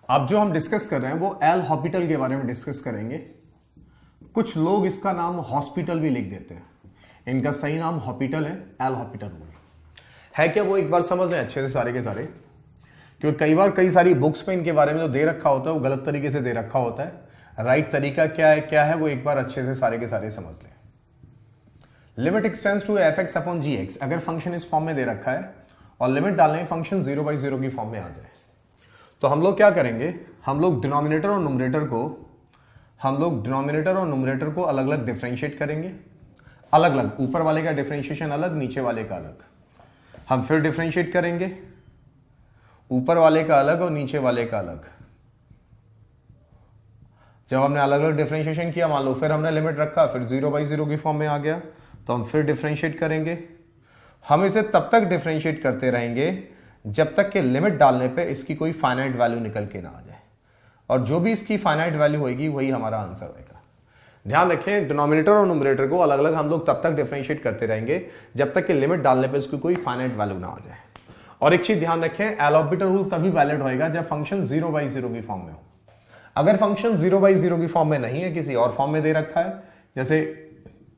अब जो हम डिस्कस कर रहे हैं वो एल हॉस्पिटल के बारे में डिस्कस करेंगे। कुछ लोग इसका नाम हॉस्पिटल भी लिख देते हैं, इनका सही नाम हॉस्पिटल है, एल हॉस्पिटल रूल है क्या वो एक बार समझ लें अच्छे से सारे के सारे, क्योंकि कई बार कई सारी बुक्स में इनके बारे में जो दे रखा होता है वो गलत तरीके से दे रखा होता है। राइट तरीका क्या है वो एक बार अच्छे से सारे के सारे समझ लें। Limit x tends to F x upon G x, अगर फंक्शन इस फॉर्म में दे रखा है और लिमिट डालने फंक्शन 0/0 की फॉर्म में आ जाए तो हम लोग क्या करेंगे, हम लोग डिनोमिनेटर और नुमरेटर को अलग अलग डिफरेंशिएट करेंगे। अलग अलग, ऊपर वाले का डिफरेंशिएशन अलग, नीचे वाले का अलग। हम फिर डिफरेंशिएट करेंगे, ऊपर वाले का अलग और नीचे वाले का अलग। जब हमने अलग अलग डिफरेंशिएशन किया, मान लो फिर हमने लिमिट रखा, फिर 0/0 की फॉर्म में आ गया तो हम फिर डिफरेंशिएट करेंगे। हम इसे तब तक डिफरेंशिएट करते रहेंगे जब तक कि लिमिट डालने पे इसकी कोई फाइनाइट वैल्यू निकल के ना आ जाए, और जो भी इसकी फाइनाइट वैल्यू होगी वही हमारा आंसर होगा। ध्यान रखें, डिनोमिनेटर और न्यूमरेटर को अलग अलग हम लोग तब तक डिफरेंशिएट करते रहेंगे जब तक कि लिमिट डालने पे इसकी कोई फाइनाइट वैल्यू ना आ जाए। और एक चीज ध्यान रखें, एल हॉस्पिटल रूल तभी वैलिड होगा जब फंक्शन 0/0 की फॉर्म में हो। अगर फंक्शन 0/0 की फॉर्म में नहीं है, किसी और फॉर्म में दे रखा है, जैसे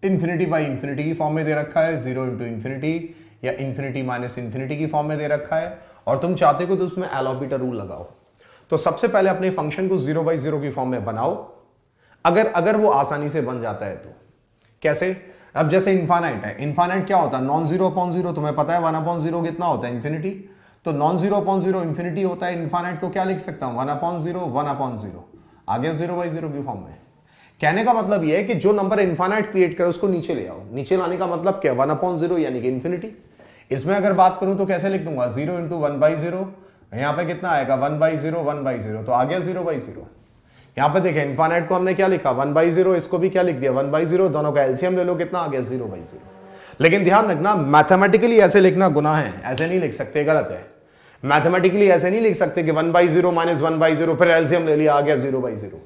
∞/∞ की फॉर्म में दे रखा है, 0 × ∞ या ∞ की फॉर्म में दे रखा है, और तुम चाहते हो तो उसमें एल हॉस्पिटल रूल लगाओ, तो सबसे पहले अपने फंक्शन को 0/0 की फॉर्म में बनाओ। अगर वो आसानी से बन जाता है तो कैसे, अब जैसे इनफाइनाइट है, इनफाइनाइट क्या होता है, नॉन 0/0, तुम्हें पता है 1/0 कितना होता है, इन्फिनिटी। तो नॉन 0/0 इन्फिनिटी होता है, इनफाइनाइट को क्या लिख सकता हूं, 1/0 आ गया 0/0 की फॉर्म में। कहने का मतलब यह है कि जो नंबर इनफाइनाइट क्रिएट करे उसको नीचे ले आओ। नीचे लाने का मतलब क्या, 1/0 यानी कि इन्फिनिटी। इसमें अगर बात करूं तो कैसे लिख दूंगा, 0 × 1/0, यहां पे कितना आएगा 1/0, तो आ गया 0/0। यहां पे देखें, इनफाइनाइट को हमने क्या लिखा 1/0, इसको भी क्या लिख दिया 1/0, दोनों का एलसीएम ले लो, कितना आ गया 0/0। लेकिन ध्यान रखना, मैथमेटिकली ऐसे लिखना गुनाह है, ऐसे नहीं लिख सकते, गलत है। मैथमेटिकली ऐसे नहीं लिख सकते कि 1/0 - 1/0 फिर एलसीएम ले लिया आ गया 0/0,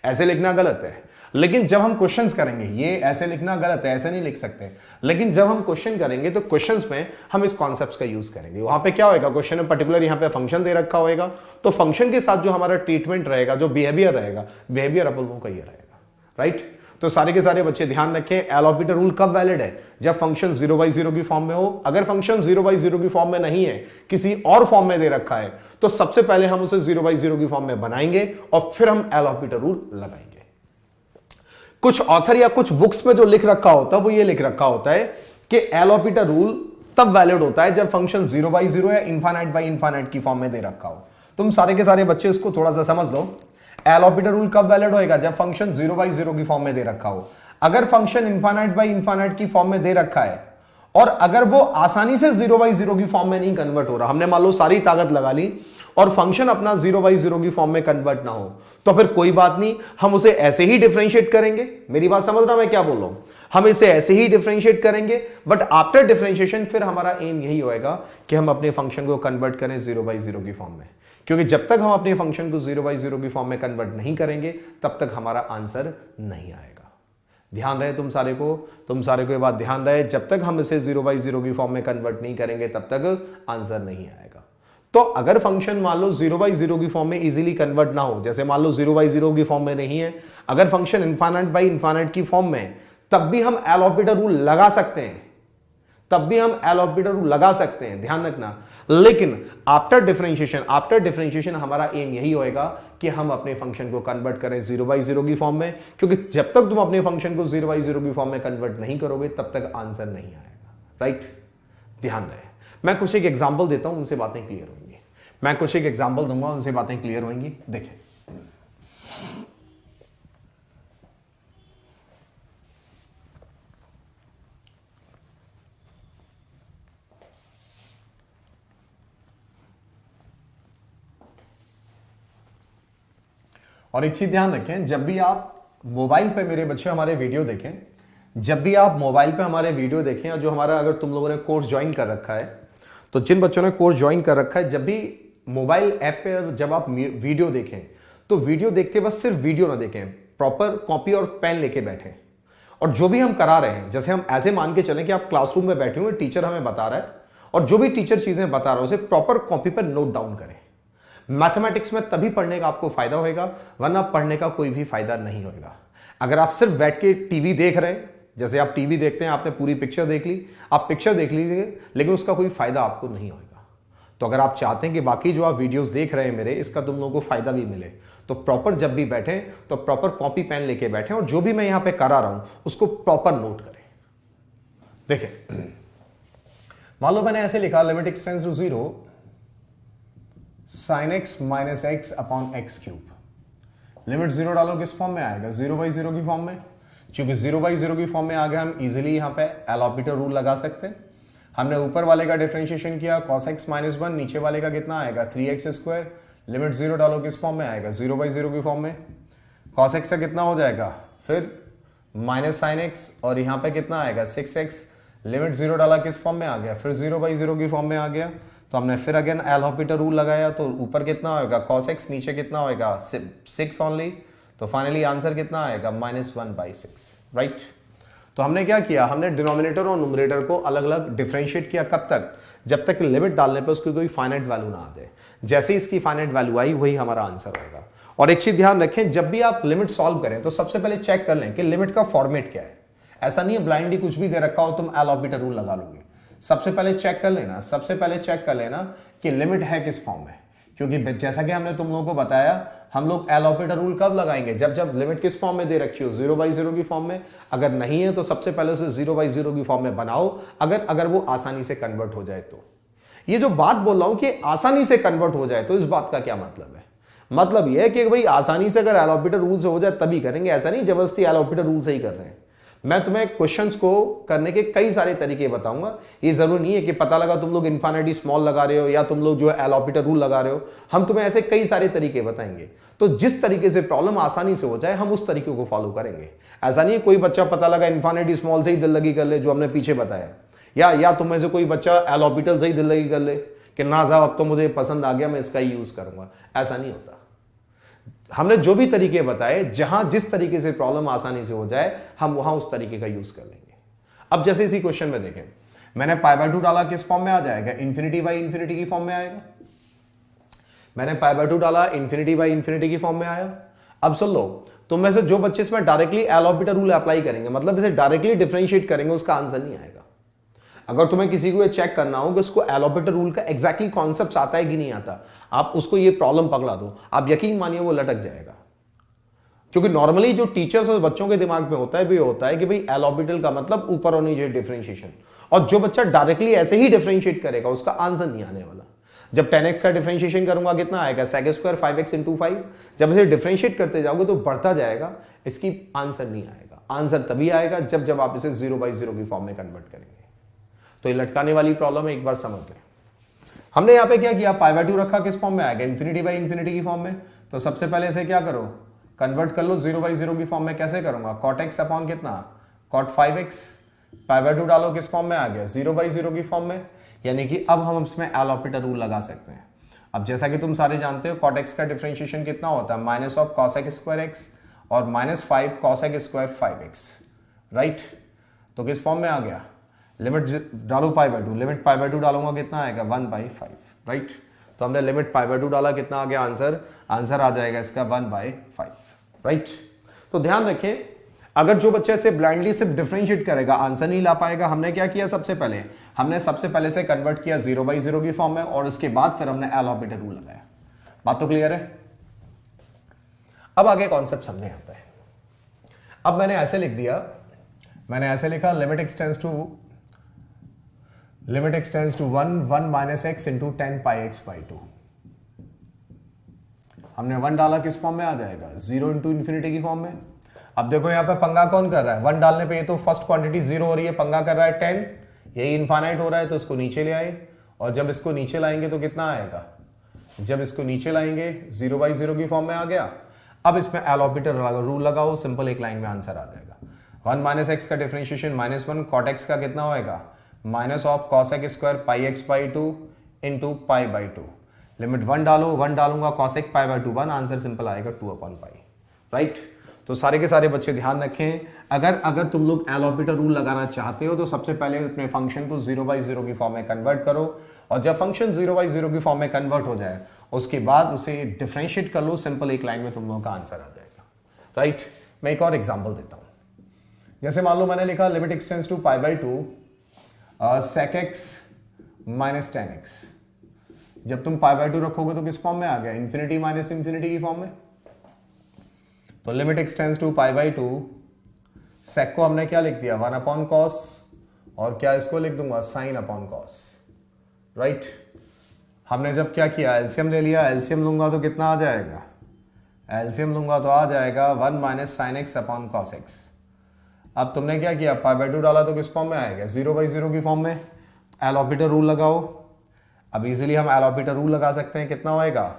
ऐसे लिखना गलत है। लेकिन जब हम क्वेश्चंस करेंगे, ये ऐसे लिखना गलत है, ऐसे नहीं लिख सकते। लेकिन जब हम क्वेश्चन करेंगे तो क्वेश्चंस में हम इस कॉन्सेप्ट्स का यूज करेंगे। वहां पे क्या होगा, क्वेश्चन में पर्टिकुलर यहां पे फंक्शन दे रखा होगा, तो फंक्शन के साथ जो हमारा ट्रीटमेंट रहेगा, जो बिहेवियर रहेगा, बिहेवियर अपन लोगों का ये रहेगा। राइट, तो सारे के सारे बच्चे ध्यान रखें, एल हॉस्पिटल रूल कब वैलिड है, जब फंक्शन 0/0 की फॉर्म में हो। अगर फंक्शन 0/0 की फॉर्म में नहीं है, किसी और फॉर्म में दे रखा है, तो सबसे पहले हम उसे 0/0 की फॉर्म में बनाएंगे और फिर हम एल हॉस्पिटल रूल लगाएंगे। कुछ ऑथर या कुछ बुक्स में जो लिख रखा होता है वो ये लिख रखा होता है कि एल हॉस्पिटल रूल तब वैलिड होता है जब फंक्शन 0/0 या इनफाइनाइट की फॉर्म में दे रखा हो। तुम सारे के सारे बच्चे इसको थोड़ा सा समझ लो। एल हॉस्पिटल रूल कब वैलिड होएगा, जब फंक्शन 0/0 की फॉर्म में दे रखा हो। अगर फंक्शन इनफाइनाइट की फॉर्म में दे रखा है और अगर वो आसानी से 0/0 की फॉर्म में नहीं कन्वर्ट हो रहा, हमने मान लो सारी ताकत लगा ली और फंक्शन अपना 0/0 की फॉर्म में कन्वर्ट ना हो, तो फिर कोई बात नहीं, हम उसे ऐसे ही डिफरेंशिएट करेंगे। मेरी बात समझ रहा मैं क्या बोल रहा हूं, हम इसे ऐसे ही डिफरेंशिएट करेंगे, बट आफ्टर डिफरेंशिएशन फिर हमारा एम यही होएगा कि हम अपने फंक्शन को कन्वर्ट करें 0/0 की फॉर्म में, क्योंकि जब तक हम अपने फंक्शन को 0/0 की फॉर्म में कन्वर्ट नहीं करेंगे तब तक हमारा आंसर नहीं आएगा। ध्यान रहे तुम सारे को ये बात ध्यान रहे, जब तक हम इसे 0/0 की फॉर्म में कन्वर्ट नहीं करेंगे तब तक आंसर नहीं आएगा। तो अगर फंक्शन मान लो 0/0 की फॉर्म में इजीली कन्वर्ट ना हो, जैसे मान लो 0/0 की फॉर्म में नहीं है, अगर फंक्शन इनफाइनाइट की फॉर्म में, तब भी हम एल हॉस्पिटल रूल लगा सकते हैं, ध्यान रखना। लेकिन आफ्टर डिफरेंशिएशन हमारा एम यही होएगा कि हम अपने फंक्शन को कन्वर्ट करें 0/0 की फॉर्म में, क्योंकि जब तक तुम अपने फंक्शन को 0/0 की फॉर्म में कन्वर्ट नहीं करोगे तब तक आंसर नहीं आएगा। राइट, ध्यान रहे। मैं कुछ एक एग्जांपल देता हूं, उनसे बातें क्लियर होंगी। मैं कुछ एक एग्जांपल दूंगा, उनसे बातें क्लियर होंगी। देखें, और एक चीज ध्यान रखें, जब भी आप मोबाइल पे मेरे बच्चे हमारे वीडियो देखें, जब भी आप मोबाइल पे हमारे वीडियो देखें, और जो हमारा अगर तुम लोगों ने कोर्स ज्वाइन कर रखा है, तो जिन बच्चों ने कोर्स ज्वाइन कर रखा है, जब भी मोबाइल ऐप पे जब आप वीडियो देखें तो वीडियो देखते बस सिर्फ वीडियो ना देखें, प्रॉपर कॉपी और पेन लेके बैठें। और जो भी हम करा रहे हैं, जैसे हम ऐसे मान के चलें कि आप क्लासरूम में बैठे हुए, टीचर हमें बता रहा है, और जो भी टीचर चीजें बता रहा है उसे प्रॉपर कॉपी पर नोट डाउन करें। मैथमेटिक्स में तभी पढ़ने का आपको फायदा होगा, वरना पढ़ने का कोई भी फायदा नहीं होगा। अगर आप सिर्फ बैठ के टीवी देख रहे हैं, जैसे आप टीवी देखते हैं, आपने पूरी पिक्चर देख ली, आप पिक्चर देख लीजिए, लेकिन उसका कोई फायदा आपको नहीं होगा। तो अगर आप चाहते हैं कि बाकी जो आप वीडियोस देख रहे हैं मेरे, इसका तुम लोगों को फायदा भी मिले, तो प्रॉपर जब भी बैठे तो प्रॉपर कॉपी पेन लेके बैठे और जो भी मैं यहां पे करा रहा हूं उसको प्रॉपर नोट करें। देखिए, मान लो मैंने ऐसे लिखा limit x tends to 0 sin x minus x upon x cube. Limit 0 डालो, किस फॉर्म में आएगा? 0/0 की फॉर्म में। क्योंकि 0/0 की फॉर्म में आ गया, हम इजीली यहां पे एल हॉपिटल रूल लगा सकते हैं। हमने ऊपर वाले का डिफरेंशिएशन किया cos x माइनस 1, नीचे वाले का कितना आएगा? 3x square. लिमिट 0 डालो, किस फॉर्म में आएगा? 0/0 की फॉर्म में। cos x का कितना हो जाएगा? फिर माइनस साइन एक्स, और यहां पे कितना आएगा? 6x। लिमिट 0 डाला, किस फॉर्म में आ गया? फिर 0/0 की फॉर्म में आ गया। तो हमने फिर अगेन एल हॉपिटल रूल लगाया, तो ऊपर कितना होगा? cos x, नीचे कितना होगा? 6 ओनली। तो फाइनली आंसर कितना आएगा? -1/6, राइट। तो हमने क्या किया? हमने डिनोमिनेटर और न्यूमरेटर को अलग अलग डिफरेंशिएट किया। कब तक? जब तक लिमिट डालने पे उसकी कोई फाइनाइट वैल्यू ना आ जाए। जैसे इसकी फाइनाइट वैल्यू आई, वही हमारा आंसर होगा। और एक चीज ध्यान रखें, जब भी आप लिमिट सॉल्व करें तो सबसे पहले चेक कर लें कि लिमिट का फॉर्मेट क्या है। ऐसा नहीं है ब्लाइंडली कुछ भी दे रखा हो तुम एल हॉपिटल रूल लगा लोगे। सबसे पहले चेक कर लेना कि लिमिट है किस फॉर्म में। क्योंकि जैसा कि हमने तुम लोगों को बताया, हम लोग एल हॉपिटल रूल कब लगाएंगे? जब लिमिट किस फॉर्म में दे रखी हो? 0/0 की फॉर्म में। अगर नहीं है तो सबसे पहले उसे 0/0 की फॉर्म में बनाओ, अगर वो आसानी से कन्वर्ट हो जाए तो। ये जो बात बोल रहा हूं कि आसानी से कन्वर्ट हो जाए, तो इस बात का क्या मतलब है? मतलब यह है कि भाई आसानी से अगर एल हॉपिटल रूल से हो जाए तभी करेंगे, ऐसा नहीं जबरदस्ती एल हॉपिटल रूल से ही कर रहे हैं। मैं तुम्हें क्वेश्चंस को करने के कई सारे तरीके बताऊंगा। ये जरूरी नहीं है कि पता लगा तुम लोग इन्फिनिटी स्मॉल लगा रहे हो या तुम लोग जो है एल हॉपिटल रूल लगा रहे हो। हम तुम्हें ऐसे कई सारे तरीके बताएंगे, तो जिस तरीके से प्रॉब्लम आसानी से हो जाए हम उस तरीके को फॉलो करेंगे। ऐसा नहीं है कोई बच्चा पता लगा इन्फिनिटी स्मॉल से ही दिल लगी कर ले, जो हमने पीछे बताया, या तुम में से कोई बच्चा एल हॉपिटल से ही दिल लगी कर ले कि ना साहब अब तो मुझे पसंद आ गया, मैं इसका ही यूज करूंगा। ऐसा नहीं होता। हमने जो भी तरीके बताए, जहां जिस तरीके से प्रॉब्लम आसानी से हो जाए हम वहां उस तरीके का यूज कर लेंगे। अब जैसे इसी क्वेश्चन में देखें, मैंने π/2 डाला, किस फॉर्म में आ जाएगा? ∞/∞ की फॉर्म में आएगा। मैंने π/2 डाला, ∞/∞ की फॉर्म में आया। अब सुन लो, तुम में से जो बच्चे इसमें directly L Hôpital rule apply करेंगे, मतलब इसे डायरेक्टली डिफरेंशिएट करेंगे, उसका आंसर नहीं आएगा। अगर तुम्हें किसी को ये चेक करना हो कि उसको एल हॉपिटल रूल का एग्जैक्टली कॉन्सेप्ट आता है कि नहीं आता, आप उसको ये प्रॉब्लम पकड़ा दो, आप यकीन मानिए वो लटक जाएगा। क्योंकि नॉर्मली जो टीचर्स और बच्चों के दिमाग में होता है कि भाई एल हॉपिटल का मतलब ऊपर और नीचे डिफरेंशिएशन, और जो बच्चा डायरेक्टली ऐसे ही डिफरेंशिएट करेगा उसका आंसर नहीं आने वाला। जब 10x का डिफरेंशिएशन करूंगा कितना आएगा? sec² 5x × 5। जब इसे डिफरेंशिएट करते जाओगे तो बढ़ता जाएगा, इसकी आंसर नहीं आएगा। आंसर तभी आएगा जब आप इसे 0/0 की फॉर्म में कन्वर्ट करेंगे। तो ये लटकाने वाली प्रॉब्लम है, एक बार समझ लें। हमने यहां पे क्या किया? π/2 रखा, किस फॉर्म में आएगा? ∞/∞ की फॉर्म में। तो सबसे पहले इसे क्या करो? कन्वर्ट कर लो 0/0 की फॉर्म में। कैसे करूंगा? cot x अपॉन कितना? cot 5x। π/2 डालो, किस फॉर्म में आ गया? 0/0 की फॉर्म में। यानी कि अब हम इसमें एल हॉपिटल रूल लगा सकते हैं। अब जैसा कि तुम सारे जानते हो, cot x का डिफरेंशिएशन कितना होता है? -cos x² x और -5 cos x² 5x, राइट। तो किस फॉर्म में आ गया? लिमिट डालो π/2, लिमिट π/2 डालूंगा कितना आएगा? 1/5, राइट। तो हमने लिमिट π/2 डाला, कितना आ गया आंसर आ जाएगा इसका 1/5, राइट। तो ध्यान रखें, अगर जो बच्चा इसे ब्लाइंडली सिर्फ डिफरेंशिएट करेगा आंसर नहीं ला पाएगा। हमने क्या किया? हमने सबसे पहले से कन्वर्ट किया 0/0 की फॉर्म में, और उसके बाद फिर हमने एल हॉपिटल रूल लगाया। बात तो क्लियर है? अब आगे कॉन्सेप्ट समझे यहां पे। अब मैंने ऐसे लिख दिया, लिखा limit x tends to 1 - x × 10πx/2। हमने 1 डाला, किस फॉर्म में आ जाएगा? 0 × ∞ की फॉर्म में। अब देखो यहां पे पंगा कौन कर रहा है? 1 डालने पे ये तो फर्स्ट क्वांटिटी 0 हो रही है, पंगा कर रहा है 10, यही इनफाइनाइट हो रहा है, तो इसको नीचे ले आए। और जब इसको नीचे लाएंगे तो कितना आएगा? जब इसको नीचे लाएंगे 0/0 की फॉर्म में आ गया। अब इसमें एल हॉपिटल रूल लगाओ, सिंपल एक लाइन में आंसर आ जाएगा। 1 - x का डिफरेंशिएशन -1 cot x का कितना होएगा? -cos x² πx/2 × π/2। लिमिट 1 डालो, 1 डालूंगा cos x π/2 1, आंसर सिंपल आएगा 2/π, राइट। तो सारे के सारे बच्चे ध्यान रखें, अगर तुम लोग एल हॉपिटल रूल लगाना चाहते हो तो सबसे पहले अपने फंक्शन को 0/0 की फॉर्म में कन्वर्ट करो, और जब फंक्शन 0/0 की फॉर्म में कन्वर्ट हो जाए उसके बाद उसे डिफरेंशिएट कर लो, सिंपल एक लाइन में तुम लोगों का आंसर आ जाएगा, राइट। मैं एक और एग्जांपल देता हूं। जैसे मान लो मैंने लिखा limit x tends to pi by 2 sec x minus ten x. जब तुम पाई बाई 2 रखोगे तो किस फॉर्म में आ गया, इंफिनिटी माइनस इंफिनिटी की फॉर्म में। तो limit x tends to pi by 2, sec को हमने क्या लिख दिया 1 अपॉन कॉस, और क्या इसको लिख दूंगा साइन अपॉन कॉस, राइट। हमने जब क्या किया एलसीएम ले लिया, एलसीएम लूंगा तो कितना आ जाएगा, एलसीएम लूंगा तो आ जाएगा 1 minus sign x upon cos x. अब तुमने क्या किया पाई बाई 2 डाला तो किस फॉर्म में आएगा 0/0 की फॉर्म में। एल ऑपरेटर रूल लगाओ। अब इजीली हम एल ऑपरेटर रूल लगा सकते हैं, कितना होएगा,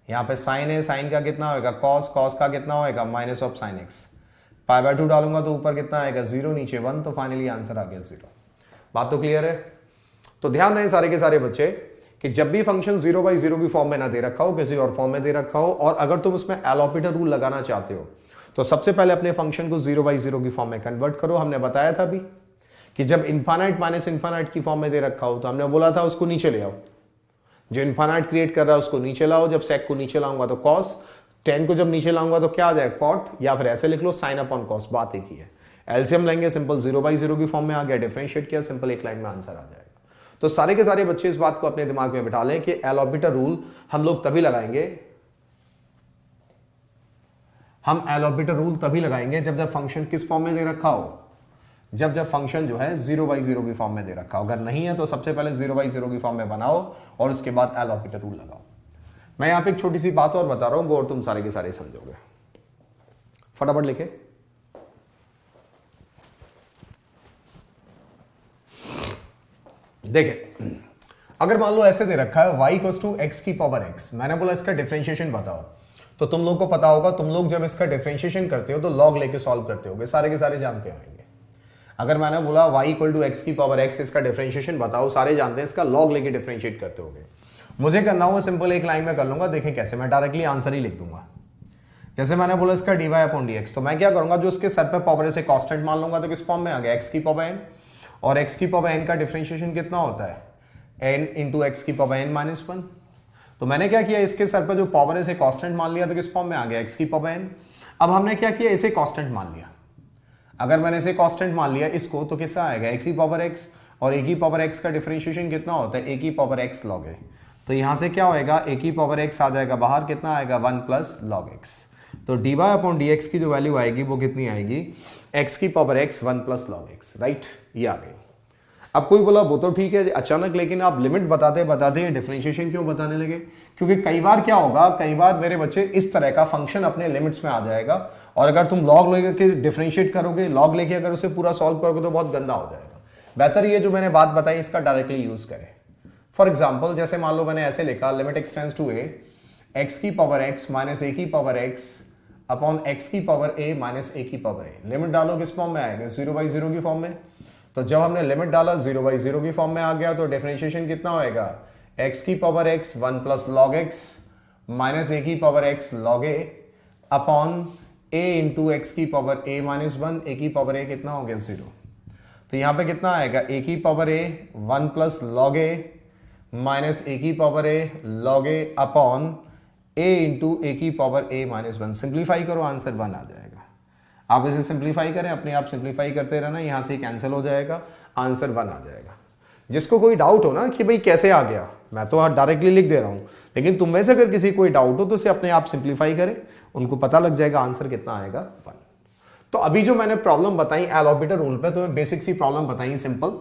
यहाँ पे साइन है, साइन का कितना होएगा कॉस, कॉस का कितना होएगा minus of sine x. Pi by 2 डालूंगा तो ऊपर कितना आएगा 0, नीचे 1, तो फाइनली आंसर आ गया 0। बात तो क्लियर है। तो ध्यान रहे सारे के सारे बच्चे कि जब भी फंक्शन 0/0 की फॉर्म में ना दे रखा हो, किसी और फॉर्म में दे रखा हो, और अगर तुम उसमें एल ऑपरेटर रूल लगाना चाहते हो तो सबसे पहले अपने फंक्शन को 0/0 की फॉर्म में कन्वर्ट करो। हमने बताया था अभी कि जब इनफाइनाइट माइनस इनफाइनाइट की फॉर्म में दे रखा हो तो हमने बोला था उसको नीचे ले आओ, जो इनफाइनाइट क्रिएट कर रहा है उसको नीचे लाओ। जब सेक को नीचे लाऊंगा तो कॉस, 10 को जब नीचे लाऊंगा तो क्या आ जाएगा कॉट, या फिर ऐसे लिख लो साइन अपॉन कॉस, बात एक ही है। एलसीएम लेंगे, सिंपल 0/0 की फॉर्म में आ गया, डिफरेंशिएट किया, सिंपल एक लाइन में आंसर आ जाएगा। तो सारे के सारे बच्चे इस बात को अपने दिमाग में बिठा लें कि एल ऑपरेटर रूल हम लोग तभी लगाएंगे, हम एल ऑपरेटर रूल तभी लगाएंगे जब फंक्शन किस फॉर्म में दे रखा हो, जब फंक्शन जो है 0/0 की फॉर्म में दे रखा हो। अगर नहीं है तो सबसे पहले 0/0 की फॉर्म में बनाओ और उसके बाद एल ऑपरेटर रूल लगाओ। मैं यहां पे एक छोटी सी बात और बता रहा हूं, और तुम सारे के सारे समझोगे। फटाफट लिखे। देखिए अगर मान लो ऐसे दे रखा है y इक्वल्स टू x की पावर x, मैंने बोला इसका डिफरेंशिएशन बताओ, तो तुम लोग को पता होगा, तुम लोग जब इसका डिफरेंशिएशन करते हो तो लॉग लेके सॉल्व करते होगे, सारे के सारे जानते होंगे। अगर मैंने बोला y इक्वल टू x की पावर x, इसका डिफरेंशिएशन बताओ, सारे जानते हैं, इसका लॉग लेके डिफरेंशिएट करते होगे। मुझे करना हो सिंपल एक लाइन में कर लूंगा, देखें कैसे, मैं डायरेक्टली आंसर ही लिख दूंगा। जैसे मैंने बोला इसका dy अपॉन dx, तो मैं क्या करूंगा, जो उसके सर पे पावर से कांस्टेंट मान लूंगा, तो किस फॉर्म में आ गया x की पावर n, और x की पावर n का डिफरेंशिएशन कितना होता है n इंटू x की पावर n माइनस 1। तो मैंने क्या किया, इसके सर पर जो पावर है इसे कांस्टेंट मान लिया, तो किस फॉर्म में आ गया x की पावर n। अब हमने क्या किया, इसे कांस्टेंट मान लिया। अगर मैंने इसे कांस्टेंट मान लिया इसको, तो किसका आएगा x की पावर x, और a की पावर x का डिफरेंशिएशन कितना होता है a की पावर x log a। तो यहां से क्या होएगा, a की पावर x आ जाएगा बाहर, कितना आएगा 1 प्लस log x। तो dy अपॉन dx की जो वैल्यू आएगी वो कितनी आएगी, x की power x 1 plus log x, right, ये आ गई। अब कोई बोला वो तो ठीक है अचानक, लेकिन आप लिमिट बताते बताते डिफरेंशिएशन क्यों बताने लगे, क्योंकि कई बार क्या होगा, कई बार मेरे बच्चे इस तरह का फंक्शन अपने लिमिट्स में आ जाएगा, और अगर तुम लॉग लेके डिफरेंशिएट करोगे, लॉग लेके अगर उसे पूरा सॉल्व करोगे तो बहुत गंदा हो जाएगा। बेहतर ये जो मैंने बात बताई इसका डायरेक्टली यूज करें। फॉर एग्जाम्पल जैसे मान लो मैंने ऐसे लिखा limit x tends to a x की पावर x माइनस a की पावर x अपॉन x की पावर a माइनस a की पावर a। लिमिट डालो किस फॉर्म में आएगा, 0/0 की फॉर्म में। तो जब हमने लिमिट डाला 0/0 की फॉर्म में आ गया, तो डिफरेंशिएशन कितना होएगा, x की power x 1 plus log x minus a की power x log a upon a into x की पावर a माइनस 1, a की पावर a कितना हो गया 0। तो यहां पे कितना आएगा, a की power a 1 plus log a minus a की power a log a upon a into a की पावर a माइनस 1। सिंप्लीफाई करो, आंसर 1 आ जाएगा। आप इसे सिंप्लीफाई करें, अपने आप सिंप्लीफाई करते रहना, यहां से कैंसिल हो जाएगा, आंसर 1 आ जाएगा। जिसको कोई डाउट हो ना कि भाई कैसे आ गया, मैं तो डायरेक्टली लिख दे रहा हूं, लेकिन तुम में से अगर किसी कोई डाउट हो तो उसे अपने आप सिंप्लीफाई करें, उनको पता लग जाएगा आंसर कितना आएगा 1। तो अभी जो मैंने प्रॉब्लम बताई एल ऑपरेटर रूल पे, तुम्हें बेसिक सी प्रॉब्लम बताई सिंपल,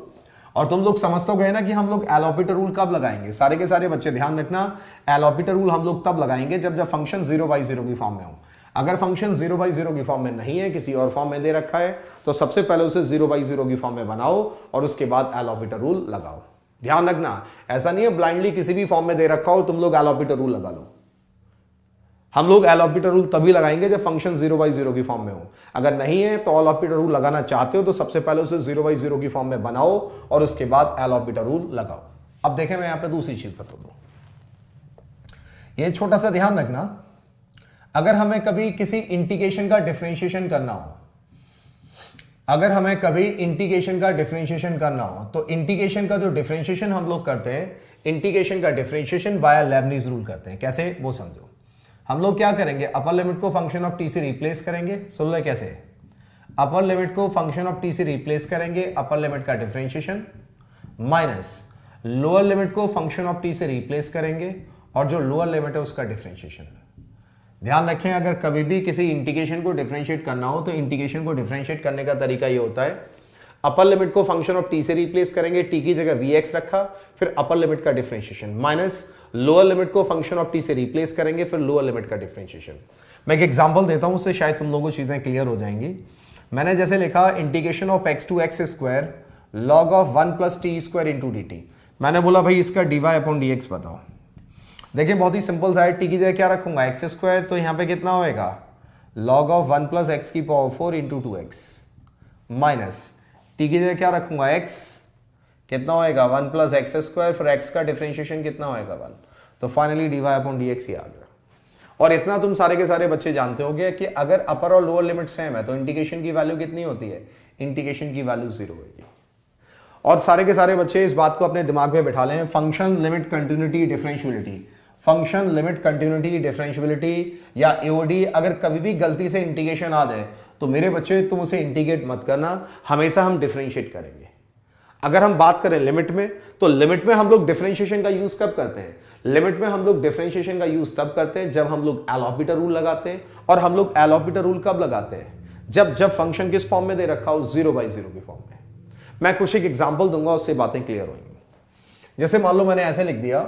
और तुम लोग समझ तो गए ना कि हम लोग एल ऑपरेटर रूल कब लगाएंगे। सारे के सारे बच्चे ध्यान रखना, एल ऑपरेटर रूल हम लोग तब लगाएंगे जब फंक्शन 0/0 की फॉर्म में हो। अगर फंक्शन 0/0 की फॉर्म में नहीं है, किसी और फॉर्म में दे रखा है, तो सबसे पहले उसे 0/0 की फॉर्म में बनाओ और उसके बाद एल ऑपरेटर रूल लगाओ। ध्यान रखना, ऐसा नहीं है ब्लाइंडली किसी भी फॉर्म में दे रखा हो तुम लोग एल ऑपरेटर रूल लगा लो। हम लोग एल ऑपरेटर रूल तभी लगाएंगे जब फंक्शन 0/0 की फॉर्म में हो। अगर नहीं है तो एल ऑपरेटर रूल लगाना चाहते हो तो सबसे पहले उसे 0/0 की फॉर्म में बनाओ और उसके बाद एल ऑपरेटर रूल लगाओ। अब देखें, मैं यहां पे दूसरी चीज बता दूं, ये छोटा सा ध्यान रखना, अगर हमें कभी किसी इंटीग्रेशन का डिफरेंशिएशन करना हो, अगर हमें कभी इंटीग्रेशन का डिफरेंशिएशन करना हो तो इंटीग्रेशन का जो डिफरेंशिएशन हम लोग करते हैं, इंटीग्रेशन का डिफरेंशिएशन बाय लेबनीज रूल करते हैं। कैसे वो समझो। हम लोग क्या करेंगे, अपर लिमिट को फंक्शन ऑफ टी से रिप्लेस करेंगे। सुन ले कैसे, अपर लिमिट को फंक्शन ऑफ टी से रिप्लेस करेंगे, अपर लिमिट का डिफरेंशिएशन, माइनस लोअर लिमिट को फंक्शन ऑफ टी से रिप्लेस करेंगे और जो लोअर लिमिट है उसका डिफरेंशिएशन। ध्यान रखें, अगर कभी भी किसी इंटीग्रेशन को डिफरेंशिएट करना हो तो इंटीग्रेशन को डिफरेंशिएट करने का तरीका ये होता है, अपर लिमिट को फंक्शन ऑफ टी से रिप्लेस करेंगे, टी की जगह वीएक्स रखा, फिर अपर लिमिट का डिफरेंशिएशन, माइनस लोअर लिमिट को फंक्शन ऑफ टी से रिप्लेस करेंगे, फिर लोअर लिमिट का डिफरेंशिएशन। मैं एक एग्जांपल देता हूं, उससे शायद तुम लोगों को चीजें क्लियर हो जाएंगी। मैंने जैसे लिखा integration of x to x square log of 1 plus T square into D T. मैंने बोला भाई इसका dy अपॉन dx बताओ। देखिए बहुत ही सिंपल सा है, टी की जगह क्या रखूंगा, एक्स स्क्वायर, तो यहां पे कितना होएगा लॉग ऑफ 1 प्लस एक्स की power 4 into 2x, minus T की जगह क्या रखूंगा x, कितना होएगा 1 प्लस एक्स स्क्वायर, फिर x का डिफरेंशिएशन कितना होएगा 1, तो फाइनली dy अपॉन dx ही आ गया। और इतना तुम सारे के सारे बच्चे जानते होंगे कि अगर अपर और लोअर लिमिट सेम है तो इंटीग्रेशन की वैल्यू कितनी होती है, इंटीग्रेशन की वैल्यू 0 होगी। और सारे के सारे बच्चे इस बात को अपने दिमाग में बिठा लें, function limit continuity differentiability, function limit continuity differentiability या एओडी, अगर कभी भी गलती से इंटीग्रेशन आ जाए तो मेरे बच्चे तुम उसे इंटीग्रेट मत करना, हमेशा हम डिफरेंशिएट करेंगे। अगर हम बात करें लिमिट में, तो लिमिट में हम लोग डिफरेंशिएशन का यूज कब करते हैं, लिमिट में हम लोग डिफरेंशिएशन का यूज तब करते हैं जब हम लोग एल हॉस्पिटल रूल लगाते हैं। और हम लोग एल हॉस्पिटल रूल कब लगाते हैं, जब फंक्शन किस फॉर्म में दे रखा हो, 0/0 की फॉर्म में। मैं कुछ एक एग्जांपल दूंगा, उससे बातें क्लियर होंगी। जैसे मान लो मैंने ऐसे लिख दिया,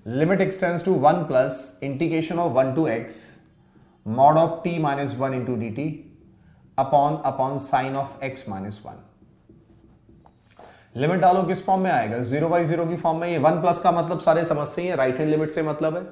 limit x tends to 1 plus integration of 1 to x mod of t minus 1 into D T upon sine of x minus 1। Limit डालो किस फॉर्म में आएगा, 0/0 की फॉर्म में। ये 1 प्लस का मतलब सारे समझते ही हैं, राइट हैंड लिमिट से मतलब है।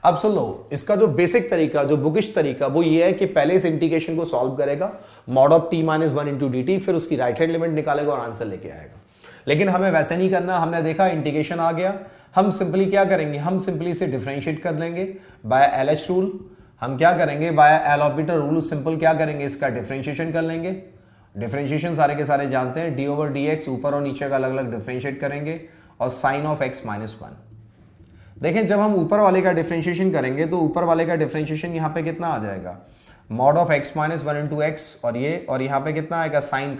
अब सुन लो, इसका जो बेसिक तरीका, जो बुकिश तरीका, वो ये है कि पहले इस इंटीग्रेशन को सॉल्व करेगा, mod of t minus 1 into D T, फिर उसकी राइट हैंड लिमिट निकालेगा और आंसर लेके आएगा। लेकिन हमें वैसे नहीं करना, हमने देखा इंटीग्रेशन आ गया, हम सिंपली क्या करेंगे, हम सिंपली इसे डिफरेंशिएट कर लेंगे बाय एलएच रूल। हम क्या करेंगे, by L hospital rule simple क्या करेंगे, इसका डिफरेंशिएशन कर लेंगे। डिफरेंशिएशन सारे के सारे जानते हैं, डी ओवर डी एक्स, ऊपर और नीचे का अलग अलग डिफरेंशिएट करेंगे, और साइन ऑफ एक्स माइनस 1। देखें जब हम ऊपर वाले का डिफरेंशिएशन करेंगे तो ऊपर वाले का डिफरेंशिएशन यहाँ पे कितना आ जाएगा, mod of x minus 1 into x, और ये, और यहाँ पे कितना आएगा साइन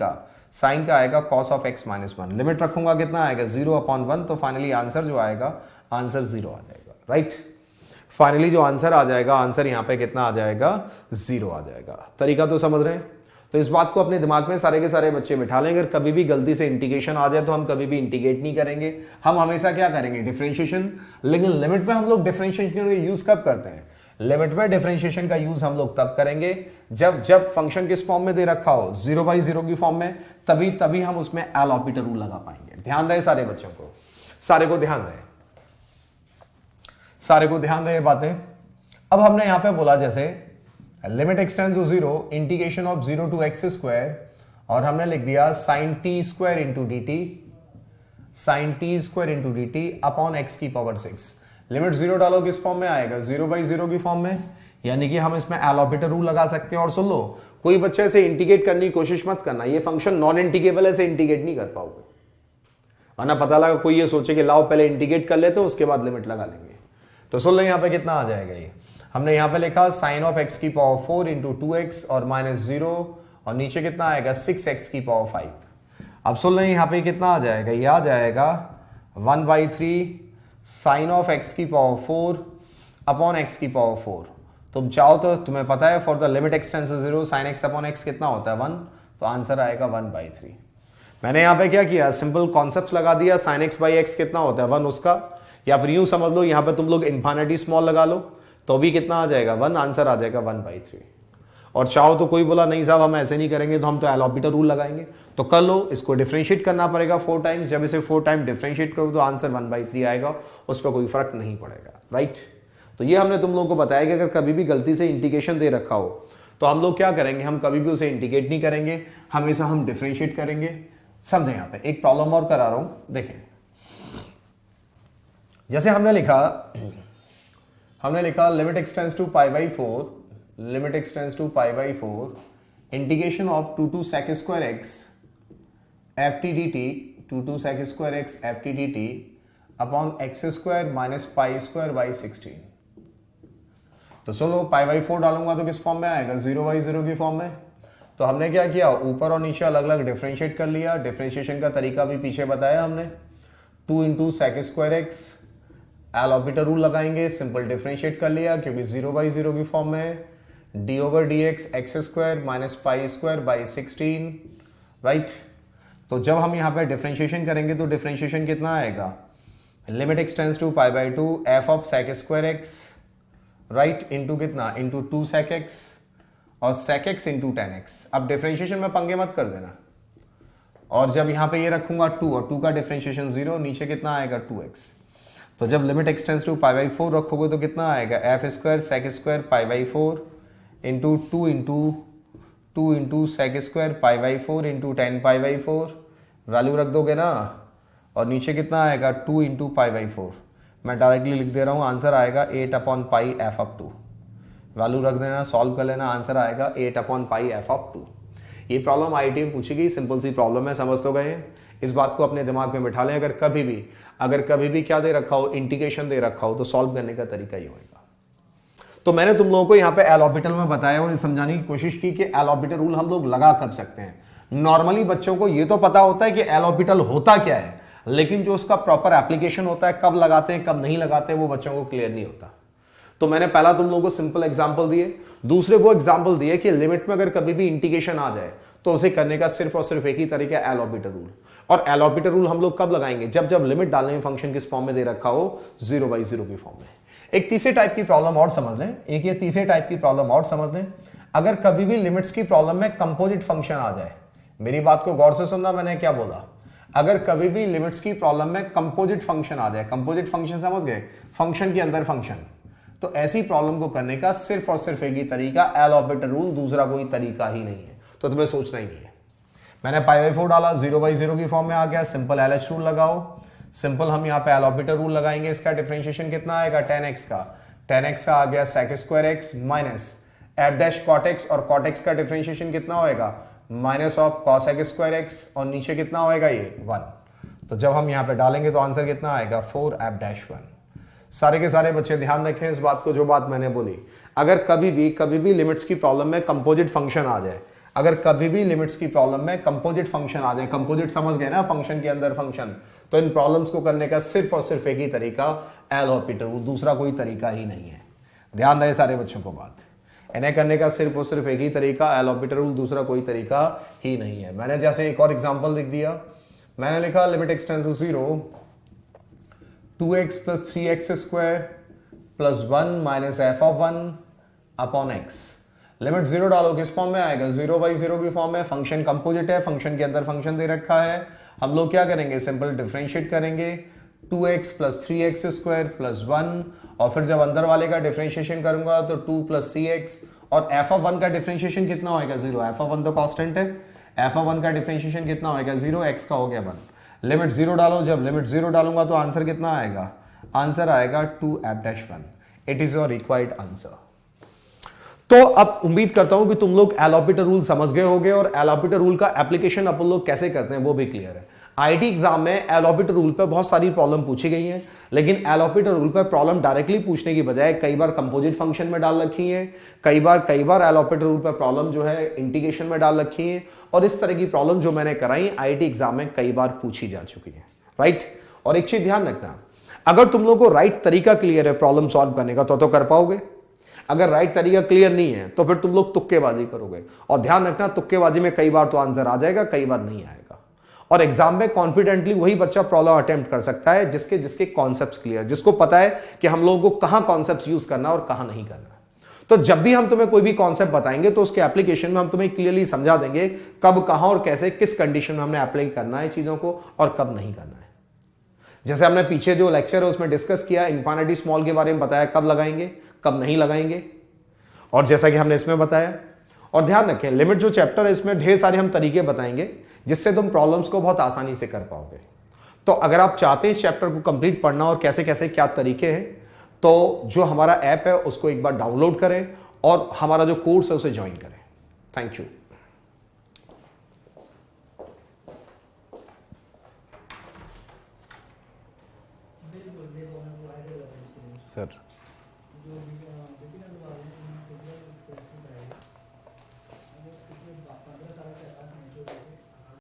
का आएगा cos of x minus 1। Limit रखूंगा कितना आएगा 0/1, तो फाइनली आंसर जो आएगा, आंसर 0 आ जाएगा। राइट, फाइनली जो आंसर आ जाएगा, आंसर यहाँ पे कितना आ जाएगा, 0 आ जाएगा। तरीका तो समझ रहे हैं। तो इस बात को अपने दिमाग में सारे के सारे बच्चे बिठा लें, अगर कभी भी गलती से इंटीग्रेशन आ जाए तो हम कभी भी इंटीग्रेट नहीं करेंगे, हम हमेशा क्या करेंगे, डिफरेंशिएशन। लेकिन लिमिट में हम लोग डिफरेंशिएशन यूज कब करते हैं, लिमिट में डिफरेंशिएशन का यूज हम लोग तब करेंगे जब फंक्शन किस फॉर्म में दे रखा हो, 0/0 की फॉर्म में, तभी हम उसमें एल हॉस्पिटल रूल लगा पाएंगे। ध्यान रहे सारे बच्चों को, सारे को ध्यान रहे बातें। अब हमने यहां पे बोला जैसे limit x tends to 0 integration of 0 to x square, और हमने लिख दिया sine T square into D T upon x की पावर 6। लिमिट 0 डालो किस फॉर्म में आएगा, 0/0 की फॉर्म में, यानी कि हम इसमें एल हॉस्पिटल रूल लगा सकते हैं। और सुन लो, कोई बच्चे से इंटीग्रेट करने की कोशिश मत करना, ये फंक्शन नॉन इंटीग्रेबल है, से इंटीग्रेट नहीं कर पाओगे, वरना पता लगा कोई ये सोचे कि लाओ पहले इंटीग्रेट कर लेते हैं उसके बाद लिमिट लगा लेंगे। तो सुन लो यहाँ पे कितना आ जाएगा, ये हमने यहाँ पे लिखा साइन ऑफ एक्स की पावर 4 इंटू 2x और माइनस 0, और नीचे कितना आएगा 6x की पावर 5। अब सुन लें यहाँ पे कितना आ जाएगा, ये आ जाएगा 1/3 साइन ऑफ एक्स की पावर 4 अपॉन एक्स की पावर 4। तुम चाहो तो तुम्हें पता है for the limit x tends to 0 sine x upon x कितना होता है 1, तो आंसर आएगा 1/3। मैंने यहाँ पे क्या किया, सिंपल कॉन्सेप्ट लगा दिया, साइन एक्स बाई एक्स कितना होता है 1 उसका, या फिर यूं समझ लो यहाँ पे तुम लोग इन्फिनिटी स्मॉल लगा लो तो भी कितना आ जाएगा 1, आंसर आ जाएगा 1/3। और चाहो तो कोई बोला नहीं साहब हम ऐसे नहीं करेंगे, तो हम तो एल हॉस्पिटल रूल लगाएंगे, तो कर लो, इसको डिफरेंशिएट करना पड़ेगा 4 टाइम्स, जब इसे 4 टाइम डिफरेंशिएट करो तो आंसर 1/3 आएगा, उस पर कोई फर्क नहीं पड़ेगा। राइट, तो ये हमने तुम लोगों को बताया कि अगर कभी भी गलती से इंटीग्रेशन दे रखा हो तो हम लोग क्या करेंगे, हम कभी भी उसे इंटीग्रेट नहीं करेंगे, हमेशा हम डिफरेंशिएट करेंगे। समझे, यहाँ पे एक प्रॉब्लम और करा रहा हूं, देखें जैसे हमने लिखा limit x tends to π/4 integration of 2 to sec square x f t d t 2 to sec square x f t d T upon x square minus pi square by 16। तो चलो पाई बाई 4 डालूंगा तो किस फॉर्म में आएगा, 0/0 की फॉर्म में। तो हमने क्या किया, ऊपर और नीचे अलग अलग डिफरेंशिएट कर लिया। डिफरेंशिएशन का तरीका भी पीछे बताया हमने। 2 into sec square x L orbiter rule लगाएंगे, सिंपल डिफरेंशिएट कर लिया क्योंकि 0/0 की फॉर्म में। D over D x x square minus pi square by 16, right. तो जब हम यहाँ पे डिफरेंशिएशन करेंगे तो डिफरेंशिएशन कितना आएगा, limit x tends to pi by 2 F of sec square x, right, into कितना, इंटू 2 sec x और sec x इंटू 10x। अब डिफरेंशिएशन में पंगे मत कर देना। और जब यहाँ पे ये रखूंगा 2 और 2 का डिफरेंशिएशन 0, नीचे कितना आएगा 2x। तो जब limit x tends to pi by 4 रखोगे तो कितना आएगा, F square sec square pi by 4 into 2 into sec square pi by 4 into 10 pi by 4, value रख दोगे ना। और नीचे कितना आएगा 2 इंटू पाई बाई 4। मैं डायरेक्टली लिख दे रहा हूँ, आंसर आएगा 8 upon pi F of 2। Value रख देना, सॉल्व कर लेना, आंसर आएगा 8 अपॉन पाई एफ ऑफ 2। ये प्रॉब्लम आईटी में पूछी गई, सिंपल सी प्रॉब्लम है, समझ तो गए हैं। इस बात को अपने दिमाग में बिठा लें। अगर कभी भी क्या दे रखा हो, इंटीग्रेशन दे रखा हो, तो सॉल्व करने का तरीका ही होगा। तो मैंने तुम लोगों को यहाँ पे एल ऑर्बिटल में बताया और समझाने की कोशिश की कि एल ऑर्बिटल रूल हम लोग लगा कब सकते हैं। नॉर्मली बच्चों को ये तो पता होता है कि एल ऑर्बिटल होता क्या है, लेकिन जो उसका प्रॉपर एप्लीकेशन होता है, कब लगाते हैं कब नहीं लगाते, वो बच्चों को क्लियर नहीं होता। तो मैंने पहला तुम लोगों को सिंपल एग्जांपल दिए, दूसरे वो एग्जांपल दिए कि लिमिट में अगर कभी भी इंटीग्रेशन आ जाए तो उसे करने का सिर्फ और सिर्फ एक ही तरीका है, एल ऑर्बिटल रूल। और एल ऑर्बिटल रूल हम लोग कब लगाएंगे, जब लिमिट डालने में फंक्शन किस फॉर्म में दे रखा हो, 0/0 की फॉर्म में। एक तीसरे टाइप की प्रॉब्लम और समझ लें, अगर कभी भी लिमिट्स की प्रॉब्लम में कंपोजिट फंक्शन आ जाए, मेरी बात को गौर से सुनना, मैंने क्या बोला, अगर कभी भी लिमिट्स की प्रॉब्लम में कंपोजिट फंक्शन आ जाए, कंपोजिट फंक्शन समझ गए, फंक्शन के अंदर फंक्शन, तो ऐसी प्रॉब्लम को करने का सिर्फ और सिर्फ एक ही तरीका, एल ऑर्बिटल रूल, दूसरा कोई तरीका ही नहीं है। तो तुम्हें सोचना ही नहीं है। मैंने पाई बाई 4 डाला, 0/0 की फॉर्म में आ गया, सिंपल एल एच रूल लगाओ। सिंपल हम यहाँ पे एल ऑर्बिटल रूल लगाएंगे, इसका डिफरेंशिएशन कितना आएगा, 10x का आ गया sec square x minus F dash cot x, और कॉट एक्स का डिफरेंशिएशन कितना होएगा, minus of cosec square x, और नीचे कितना होएगा ये 1। तो जब हम यहाँ पे डालेंगे तो आंसर कितना आएगा, 4 एफ डैश 1। सारे के सारे बच्चे ध्यान रखें इस बात को, जो बात मैंने बोली, अगर कभी भी लिमिट्स की प्रॉब्लम में कंपोजिट फंक्शन आ जाए, कंपोजिट समझ गए ना, फंक्शन के अंदर फंक्शन, तो इन प्रॉब्लम्स को करने का सिर्फ और सिर्फ एक ही तरीका, एल ऑर्बिटल रूल, दूसरा कोई तरीका ही नहीं है। ध्यान रहे सारे बच्चों को बात, इन्हें करने का सिर्फ और सिर्फ एक ही तरीका, एल ऑर्बिटल रूल, दूसरा कोई तरीका ही नहीं है। मैंने जैसे एक और एग्जांपल लिख दिया, मैंने लिखा limit x tends to 0 2x + 3x स्क्वायर plus 1 minus F of 1 upon x। Limit 0 डालो, किस फॉर्म में आएगा, 0/0 की फॉर्म में। फंक्शन कंपोजिट है, फंक्शन के अंदर फंक्शन दे रखा है। हम लोग क्या करेंगे, सिंपल डिफरेंशिएट करेंगे, 2x + 3x स्क्वायर प्लस 1, और फिर जब अंदर वाले का डिफरेंशिएशन करूंगा तो 2 + cx, और एफ ऑफ 1 का डिफरेंशिएशन कितना होगा, 0। एफ ऑफ 1 तो कांस्टेंट है, एफ ऑफ 1 का डिफरेंशिएशन कितना होगा, 0, x का हो गया 1। लिमिट 0 डालो, जब लिमिट 0 डालूंगा तो आंसर कितना आएगा, आंसर आएगा 2 F dash 1। It is your required answer. तो अब उम्मीद करता हूं कि तुम लोग एल ऑर्बिटल रूल समझ गए होंगे, और एल ऑर्बिटल रूल का एप्लीकेशन अपन लोग कैसे करते हैं वो भी क्लियर है। आईटी एग्जाम में एल ऑर्बिटल रूल पे बहुत सारी प्रॉब्लम पूछी गई हैं, लेकिन एल ऑर्बिटल रूल पे प्रॉब्लम डायरेक्टली पूछने की बजाय कई बार कंपोजिट फंक्शन में डाल रखी है, कई बार एल ऑर्बिटल रूल पे प्रॉब्लम जो है इंटीग्रेशन में डाल रखी है, और इस तरह की प्रॉब्लम जो मैंने कराई आईटी एग्जाम में कई बार पूछी जा चुकी है, राइट। और एक चीज ध्यान रखना, अगर तुम लोगों को राइट तरीका क्लियर है प्रॉब्लम सॉल्व करने का तो कर पाओगे। अगर राइट तरीका क्लियर नहीं है तो फिर तुम लोग तुक्केबाजी करोगे, और ध्यान रखना तुक्केबाजी में कई बार तो आंसर आ जाएगा, कई बार नहीं आएगा। और एग्जाम में कॉन्फिडेंटली वही बच्चा प्रॉब्लम अटेम्प्ट कर सकता है जिसके कॉन्सेप्ट्स क्लियर, जिसको पता है कि हम लोगों को कहां कॉन्सेप्ट्स यूज करना और कहां नहीं करना। तो जब भी हम तुम्हें कोई भी कॉन्सेप्ट बताएंगे तो उसके एप्लीकेशन में हम तुम्हें क्लियरली समझा देंगे कब, कहां और कैसे, किस कंडीशन में हमने अप्लाई करना है चीजों को और कब नहीं करना है। जैसे हमने पीछे जो लेक्चर है उसमें डिस्कस किया, इनफिनिटी स्मॉल के बारे में बताया, कब लगाएंगे कब नहीं लगाएंगे, और जैसा कि हमने इसमें बताया। और ध्यान रखें, लिमिट जो चैप्टर है इसमें ढेर सारे हम तरीके बताएंगे जिससे तुम प्रॉब्लम्स को बहुत आसानी से कर पाओगे। तो अगर आप चाहते हैं इस चैप्टर को कंप्लीट पढ़ना और कैसे कैसे क्या तरीके हैं, तो जो हमारा ऐप है उसको एक बार डाउनलोड करें और हमारा जो कोर्स है उसे ज्वाइन करें। Thank you. सर।